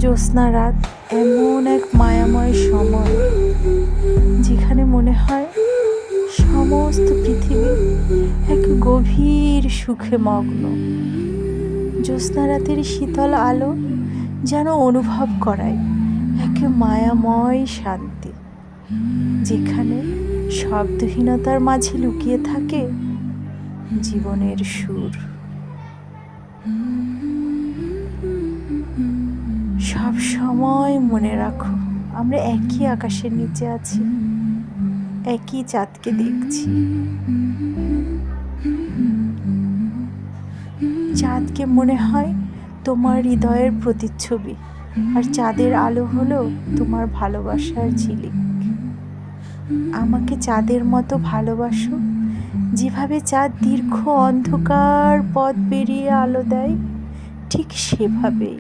জ্যোৎস্না রাত এমন এক মায়াময় সময় যেখানে মনে হয় সমস্ত পৃথিবী এক গভীর সুখে মগ্ন। জ্যোৎস্না রাতের শীতল আলো যেন অনুভব করায় এক মায়াময় শান্তি, যেখানে শব্দহীনতার মাঝে লুকিয়ে থাকে জীবনের সুর। সব সময় মনে রাখো, আমরা একই আকাশের নিচে আছি, একই চাঁদকে দেখছি। চাঁদকে মনে হয় তোমার হৃদয়ের প্রতিচ্ছবি, আর চাঁদের আলো হলো তোমার ভালোবাসার ঝিলিক। আমাকে চাঁদের মতো ভালোবাসো, যেভাবে চাঁদ দীর্ঘ অন্ধকার পথ পেরিয়ে আলো দেয়, ঠিক সেভাবেই।